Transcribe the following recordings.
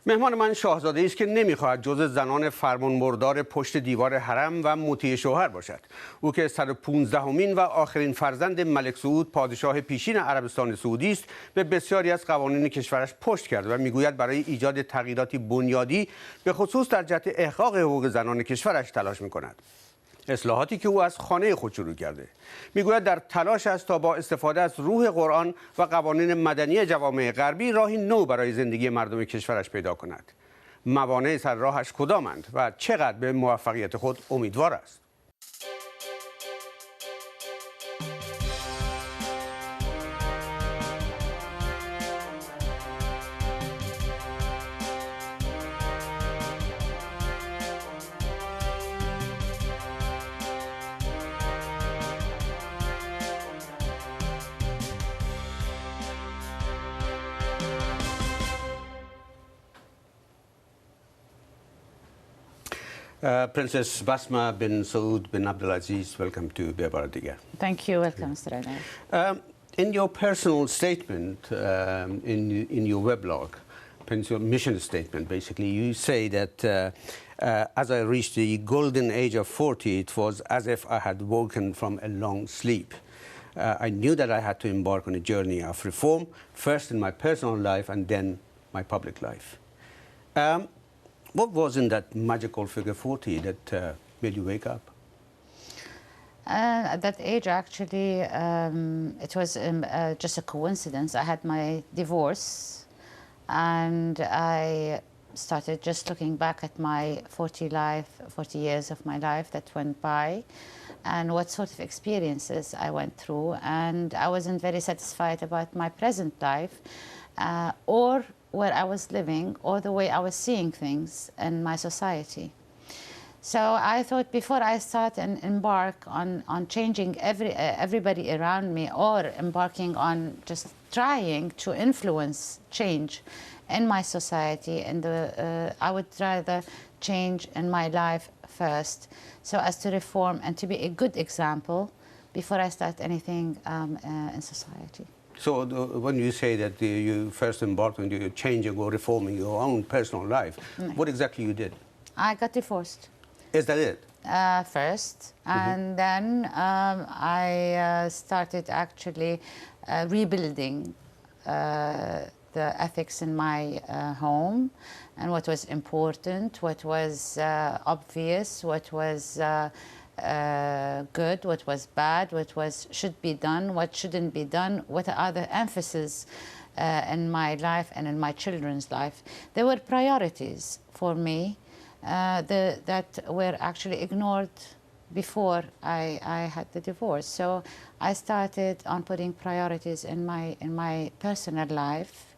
مهمان من شاهزاده است که نمیخواهد جزء زنان فرمانبردار پشت دیوار حرم و مطیع شوهر باشد. او که 115مین و آخرین فرزند ملک سعود پادشاه پیشین عربستان سعودی است، به بسیاری از قوانین کشورش پشت کرد و میگوید برای ایجاد تغییراتی بنیادی به خصوص در جهت احقاق حقوق زنان کشورش تلاش میکند. اصلاحاتی که او از خانه خود شروع کرده. میگوید در تلاش است تا با استفاده از روح قرآن و قوانین مدنی جوامع غربی راهی نو برای زندگی مردم کشورش پیدا کند. موانع سر راهش کدامند و چقدر به موفقیت خود امیدوار است؟ Princess Basmah bin Saud bin Abdulaziz, welcome to Bebar Diga. Thank you. Welcome, Mr. Enayat. In your personal statement, in your weblog, your mission statement, basically, you say that as I reached the golden age of 40, it was as if I had woken from a long sleep. I knew that I had to embark on a journey of reform, first in my personal life and then my public life. What was in that magical figure 40 that made you wake up? At that age, actually, it was just a coincidence. I had my divorce, and I started just looking back at my 40 years of my life that went by, and what sort of experiences I went through. And I wasn't very satisfied about my present life, or where I was living, or the way I was seeing things in my society. So I thought before I start and embark on changing everybody around me, or embarking on just trying to influence change in my society, and I would rather change in my life first, so as to reform and to be a good example before I start anything in society. So when you say that you first embarked on changing or reforming your own personal life, what exactly you did? I got divorced. Is that it? First, and then I started actually rebuilding the ethics in my home, and what was important, what was obvious, what was good, what was bad, what should be done, what shouldn't be done, what are the emphasis in my life and in my children's life. There were priorities for me that were actually ignored before I had the divorce. So I started on putting priorities in my personal life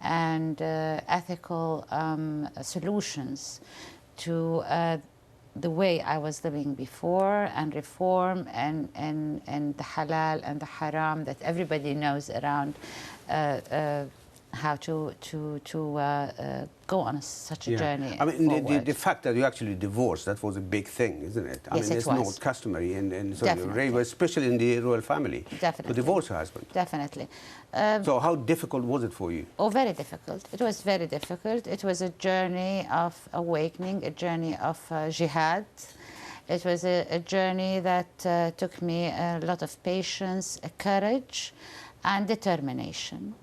and ethical solutions to the way I was living before, and reform and the halal and the haram that everybody knows around, how to go on such a journey. I mean, the fact that you actually divorced, that was a big thing, isn't it? I mean, it's not customary in Saudi Arabia, especially in the royal family, to divorce a husband. Definitely. So how difficult was it for you? Oh, very difficult. It was very difficult. It was a journey of awakening, a journey of jihad. It was a journey that took me a lot of patience, courage, and determination.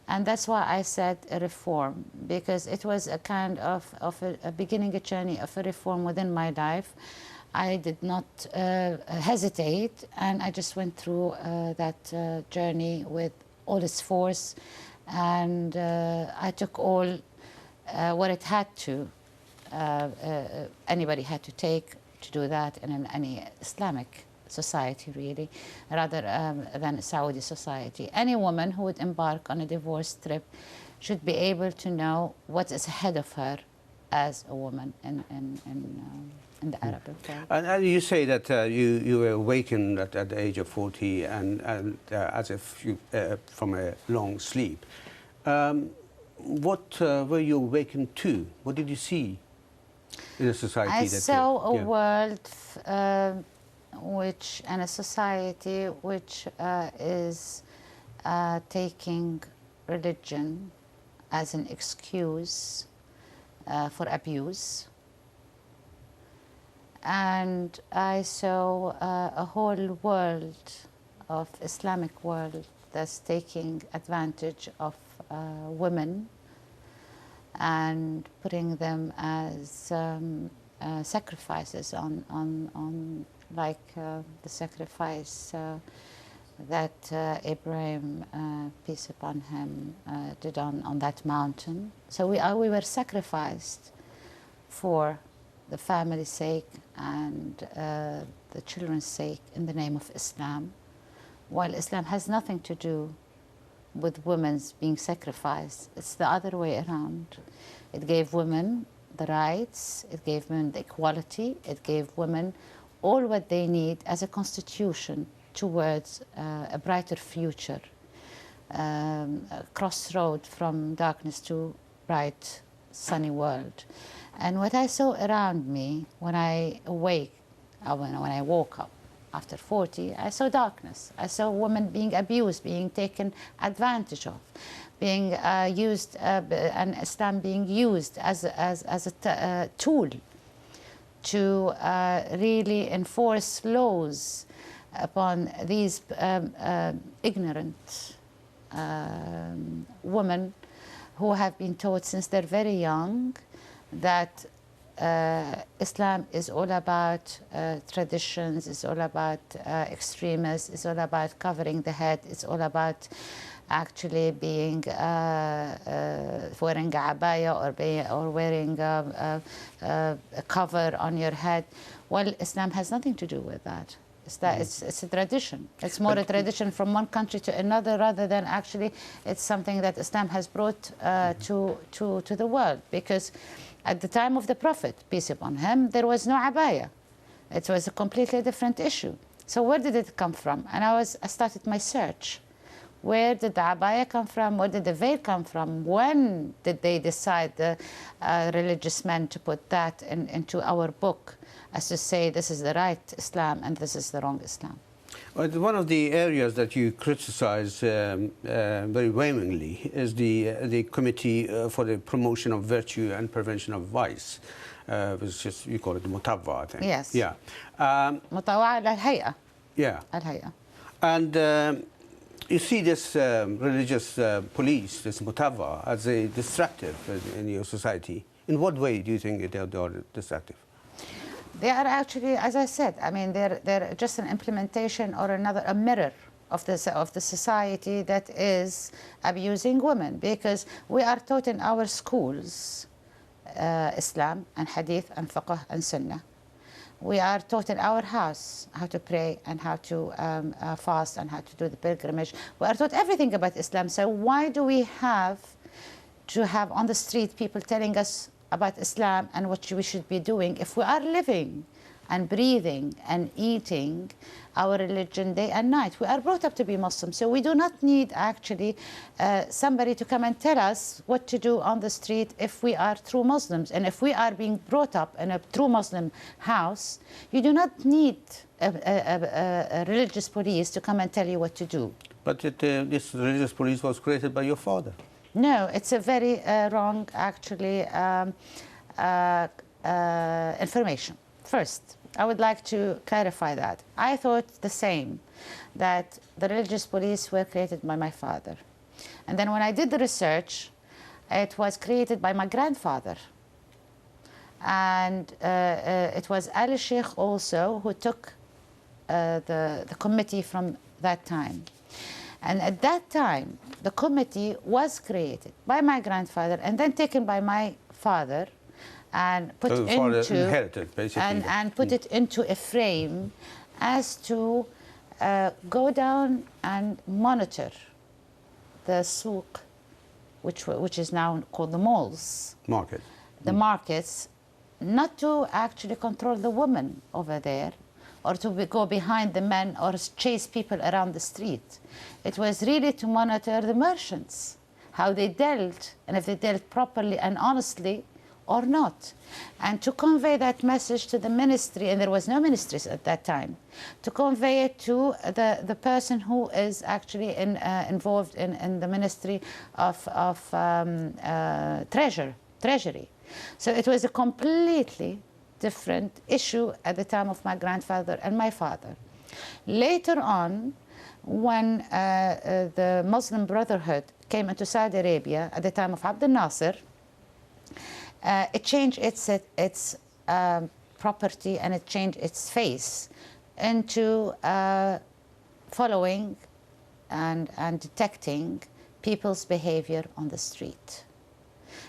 And that's why I said a reform, because it was a kind of a beginning, a journey of a reform within my life. I did not hesitate, and I just went through that journey with all its force, and I took all what it had to, anybody had to take to do that in any Islamic society, really, rather than Saudi society. Any woman who would embark on a divorce trip should be able to know what is ahead of her as a woman in the Arab world. And you say that you were awakened at the age of 40 and as if you from a long sleep. What were you awakened to? What did you see in a society? I saw a world which, and a society which is taking religion as an excuse for abuse. And I saw a whole world of Islamic world that's taking advantage of women and putting them as sacrifices on like the sacrifice that Abraham, peace upon him, did on that mountain. So we were sacrificed for the family's sake and the children's sake in the name of Islam, while Islam has nothing to do with women's being sacrificed. It's the other way around. It gave women the rights, it gave women the equality, it gave women all what they need as a constitution towards a brighter future, a crossroad from darkness to bright, sunny world. And what I saw around me when I awake, when I woke up after 40, I saw darkness. I saw women being abused, being taken advantage of, being used, and Islam being used as a tool to really enforce laws upon these ignorant women who have been taught since they're very young that Islam is all about traditions, it's all about extremists, it's all about covering the head, it's all about actually being wearing a abaya or wearing a cover on your head. Well, Islam has nothing to do with that. It's a tradition. It's more a tradition from one country to another rather than actually it's something that Islam has brought to the world. Because at the time of the Prophet, peace upon him, there was no abaya. It was a completely different issue. So where did it come from? And I started my search. Where did the abaya come from? Where did the veil come from? When did they decide, the religious men, to put that into our book as to say this is the right Islam and this is the wrong Islam? Well, one of the areas that you criticize very vehemently is the Committee for the Promotion of Virtue and Prevention of Vice, which is, you call it the Mutawwa, I think. Yes. Yeah. Mutawwa al-Hay'a. Yeah. Al-Hay'a. And you see this religious police, this Mutawwa, as a destructive in your society. In what way do you think they are destructive? They are actually, as I said, I mean, they're just an implementation or a mirror of the society that is abusing women, because we are taught in our schools Islam and Hadith and Fiqh and Sunnah. We are taught in our house how to pray and how to fast and how to do the pilgrimage. We are taught everything about Islam. So why do we have to have on the street people telling us about Islam and what we should be doing if we are living and breathing and eating our religion day and night? We are brought up to be Muslim, so we do not need actually somebody to come and tell us what to do on the street if we are true Muslims. And if we are being brought up in a true Muslim house, you do not need a religious police to come and tell you what to do. But this religious police was created by your father. No, it's a very wrong, actually, information. First, I would like to clarify that. I thought the same, that the religious police were created by my father. And then when I did the research, it was created by my grandfather. And it was Ali Sheikh also who took the committee from that time. And at that time, the committee was created by my grandfather and then taken by my father and put inherited, basically. And put it into a frame as to go down and monitor the souk, which is now called the malls. Market. The markets, not to actually control the women over there, or to go behind the men or chase people around the street. It was really to monitor the merchants, how they dealt, and if they dealt properly and honestly or not. And to convey that message to the ministry, and there was no ministries at that time, to convey it to the person who is actually involved in the Ministry of Treasury. So it was a completely different issue at the time of my grandfather and my father. Later on, when the Muslim Brotherhood came into Saudi Arabia at the time of Abdel Nasser, it changed its property, and it changed its face into following and detecting people's behavior on the street.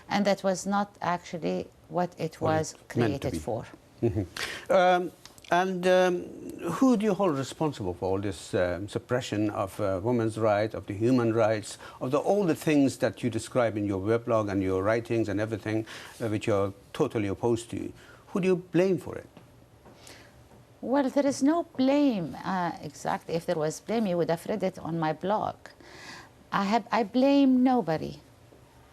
And that was not actually what it was created for. Who do you hold responsible for all this suppression of women's rights, of the human rights, of all the things that you describe in your weblog and your writings and everything, which you're totally opposed to? Who do you blame for it? Well, there is no blame. Exactly. If there was blame, you would have read it on my blog. I blame nobody.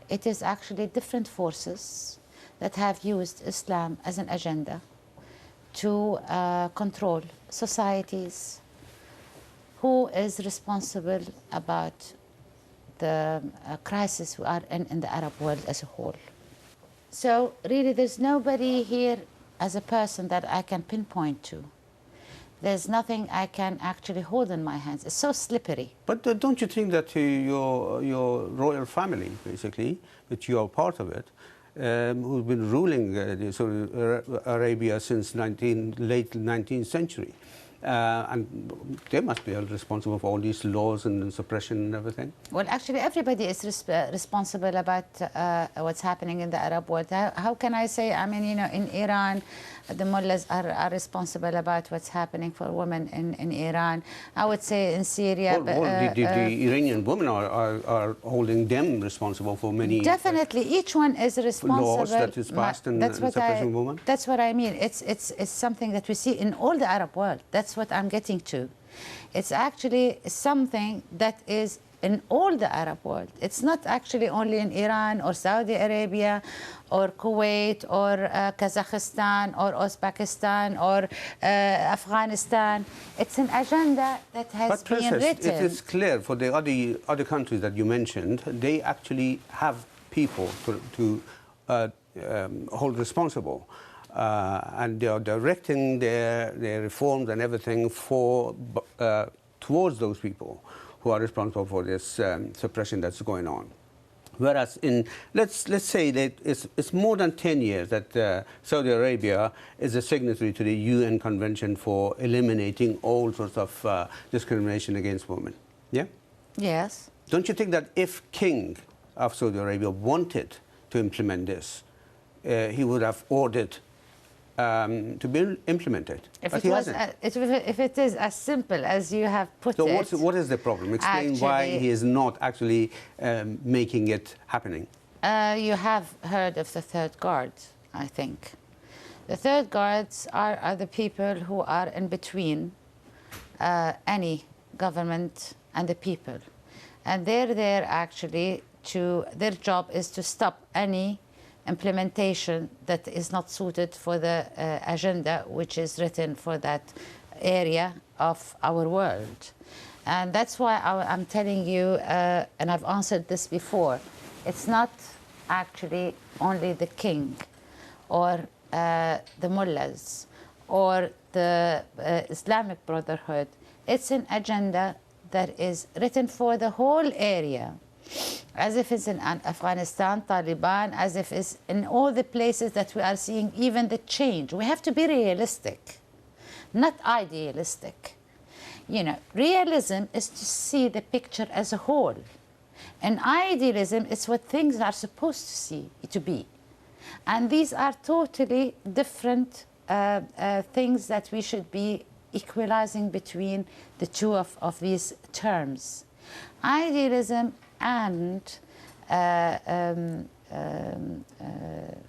It is actually different forces that have used Islam as an agenda to control societies. Who is responsible about the crisis we are in the Arab world as a whole? So really, there's nobody here as a person that I can pinpoint to. There's nothing I can actually hold in my hands. It's so slippery. But don't you think that your royal family, basically, which you are part of it, who've been ruling Saudi Arabia since late 19th century, and they must be held responsible for all these laws and suppression and everything? Well, actually, everybody is responsible about what's happening in the Arab world. How can I say, I mean, you know, in Iran, the mullahs are responsible about what's happening for women in Iran. I would say in Syria... the Iranian women are holding them responsible for many... Definitely, each one is responsible. Laws that is passed in suppressing women? That's what I mean. It's something that we see in all the Arab world. That's what I'm getting to. It's actually something that is in all the Arab world. It's not actually only in Iran or Saudi Arabia or Kuwait or Kazakhstan or Uzbekistan or Afghanistan. It's an agenda that has been written. It is clear for the other countries that you mentioned, they actually have people to hold responsible. And they are directing their reforms and everything towards those people who are responsible for this suppression that's going on. Whereas let's say that it's more than 10 years that Saudi Arabia is a signatory to the UN Convention for eliminating all sorts of discrimination against women. Yeah? Yes. Don't you think that if King of Saudi Arabia wanted to implement this, he would have ordered to be implemented? If it is as simple as you have put it... So what is the problem? Explain why he is not actually making it happening. You have heard of the third guard, I think. The third guards are the people who are in between any government and the people. And they're there actually their job is to stop any implementation that is not suited for the agenda which is written for that area of our world. And that's why I'm telling you, and I've answered this before, it's not actually only the king or the mullahs or the Islamic Brotherhood. It's an agenda that is written for the whole area, as if it's in Afghanistan, Taliban, as if it's in all the places that we are seeing even the change. We have to be realistic, not idealistic. You know, realism is to see the picture as a whole. And idealism is what things are supposed to be. And these are totally different things that we should be equalizing between the two of these terms. Idealism and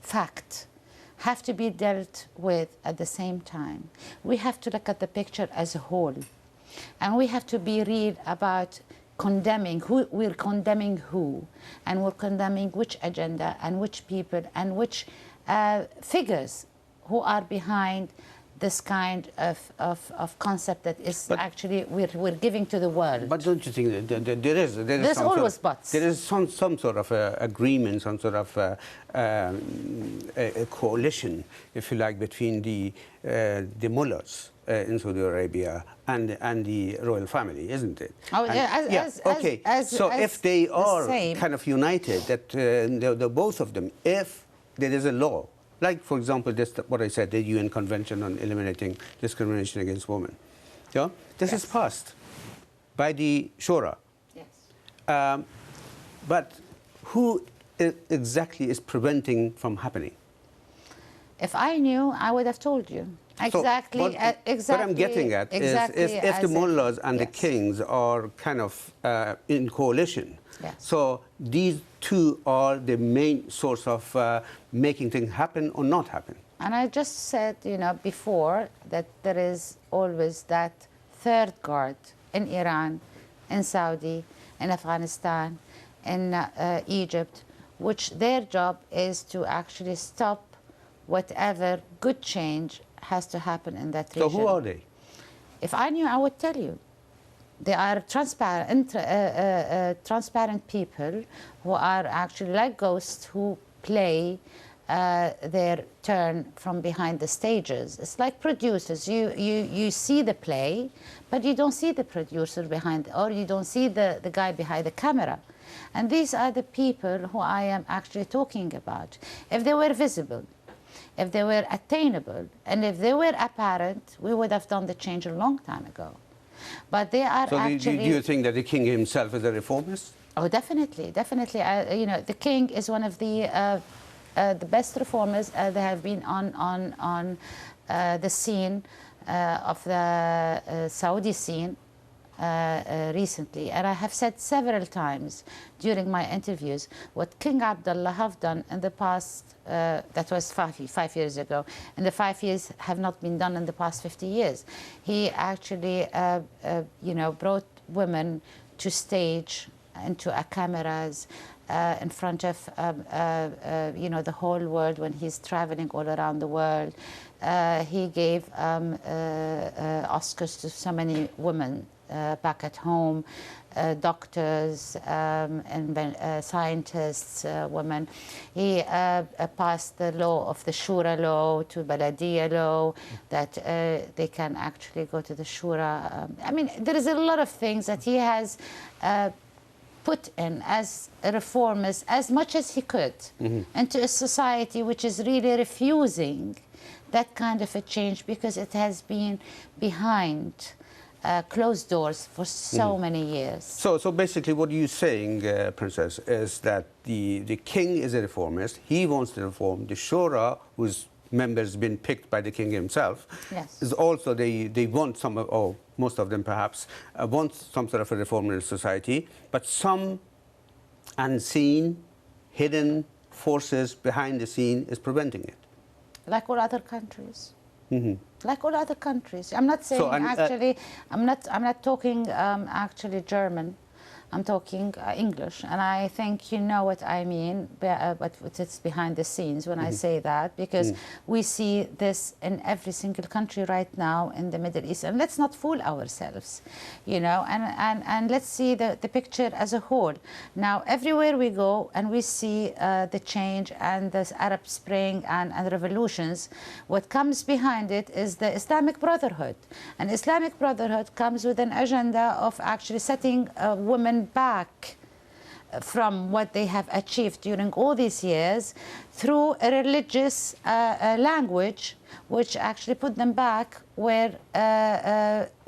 fact have to be dealt with at the same time. We have to look at the picture as a whole. And we have to be real about condemning who, we're condemning who, and we're condemning which agenda and which people and which figures who are behind this kind of concept that is actually we're giving to the world. But don't you think that there is There's always buts. There is some sort of agreement, some sort of a coalition, if you like, between the mullahs in Saudi Arabia and the royal family, isn't it? Oh, and, yeah, okay. So if they are kind of united, that the both of them, if there is a law, like, for example, this, what I said, the UN Convention on Eliminating Discrimination Against Women. Yeah? This is passed by the Shura. Yes. But who exactly is preventing from happening? If I knew, I would have told you. Exactly. So what I'm getting at is if the mullahs and the kings are kind of in coalition, so these two are the main source of making things happen or not happen. And I just said, before that there is always that third guard in Iran, in Saudi, in Afghanistan, in Egypt, which their job is to actually stop whatever good change has to happen in that region. So who are they? If I knew, I would tell you. They are transparent people who are actually like ghosts who play their turn from behind the stages. It's like producers. You see the play, but you don't see the producer behind, or you don't see the guy behind the camera. And these are the people who I am actually talking about. If they were visible, if they were attainable, and if they were apparent, we would have done the change a long time ago. But they are actually... do you think that the king himself is a reformist? Oh, definitely, definitely. The king is one of the best reformers. They have been on the scene of the Saudi scene recently, and I have said several times during my interviews what King Abdullah have done in the past. That was 5 years ago, and the 5 years have not been done in the past 50 years. He actually, brought women to stage, into cameras, in front of, the whole world when he's traveling all around the world. He gave Oscars to so many women back at home, doctors, and scientists, women. He passed the law of the Shura law to Baladiya law, that they can actually go to the Shura. There is a lot of things that he has put in as a reformist as much as he could into a society which is really refusing that kind of a change because it has been behind closed doors for so many years. So basically what you're saying, Princess, is that the king is a reformist. He wants to reform. The Shura, whose members been picked by the king himself, is also, they want some, or most of them perhaps, want some sort of a reform in the society, but some unseen, hidden forces behind the scene is preventing it. Like all other countries. Like all other countries. I'm not saying I'm not talking actually German. I'm talking English, and I think you know what I mean, but it's behind the scenes when I say that, because we see this in every single country right now in the Middle East. And let's not fool ourselves, and let's see the picture as a whole. Now, everywhere we go and we see the change and the Arab Spring and revolutions, what comes behind it is the Islamic Brotherhood. And Islamic Brotherhood comes with an agenda of actually setting women back from what they have achieved during all these years through a religious language, which actually put them back where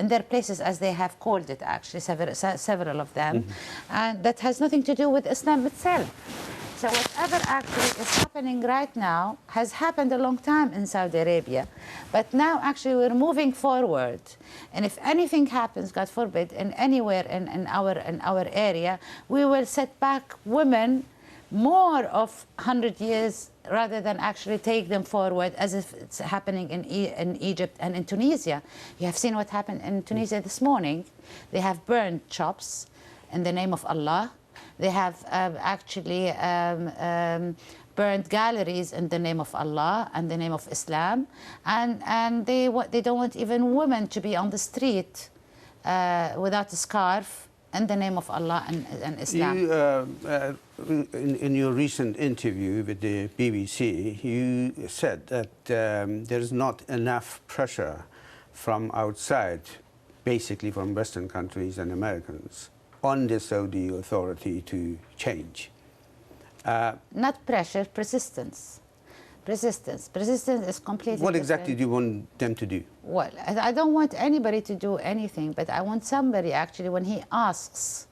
in their places, as they have called it, actually several of them, and that has nothing to do with Islam itself. So whatever actually is happening right now has happened a long time in Saudi Arabia. But now actually we're moving forward. And if anything happens, God forbid, in anywhere in our area, we will set back women more of 100 years rather than actually take them forward, as if it's happening in Egypt and in Tunisia. You have seen what happened in Tunisia this morning. They have burned shops in the name of Allah. They have actually burned galleries in the name of Allah and the name of Islam, and they don't want even women to be on the street without a scarf in the name of Allah and Islam. You, in your recent interview with the BBC, you said that there is not enough pressure from outside, basically from Western countries and Americans, on the Saudi authority to change. Not pressure, persistence. Persistence is completely What different. exactly do you want them to do? Well, I don't want anybody to do anything, but I want somebody actually, when he asks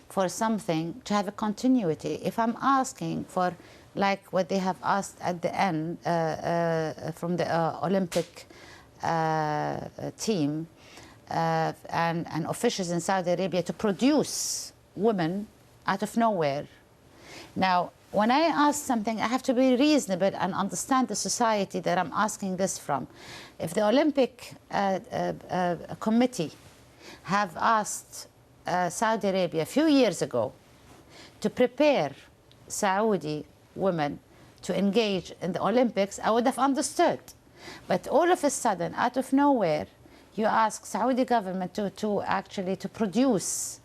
for something, to have a continuity. If I'm asking for, like what they have asked at the end from the Olympic team and officials in Saudi Arabia to produce women out of nowhere. Now, when I ask something, I have to be reasonable and understand the society that I'm asking this from. If the Olympic committee have asked Saudi Arabia a few years ago to prepare Saudi women to engage in the Olympics, I would have understood. But all of a sudden, out of nowhere, you ask Saudi government to actually produce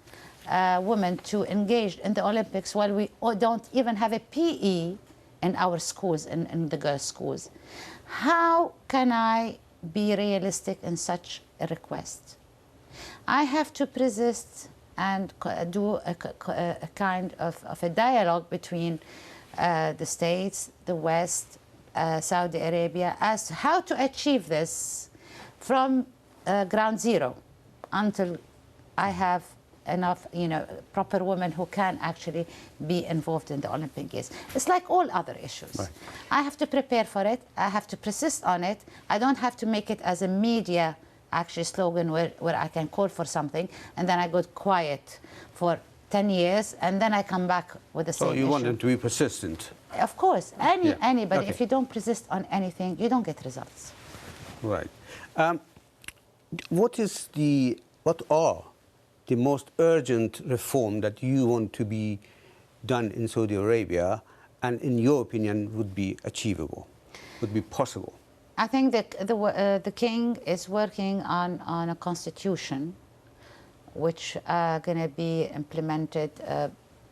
women to engage in the Olympics while we don't even have a PE in our schools, in the girls' schools. How can I be realistic in such a request? I have to persist and do a kind of a dialogue between the States, the West, Saudi Arabia, as to how to achieve this from ground zero until I have enough, proper women who can actually be involved in the Olympic Games. It's like all other issues. Right. I have to prepare for it. I have to persist on it. I don't have to make it as a media actually slogan where I can call for something and then I go quiet for 10 years and then I come back with the same issue. So you want them to be persistent? Of course. Anybody, Okay. if you don't persist on anything, you don't get results. Right. What are the most urgent reform that you want to be done in Saudi Arabia and in your opinion would be achievable, would be possible? I think that the king is working on a constitution which going to be implemented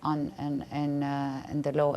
in the law.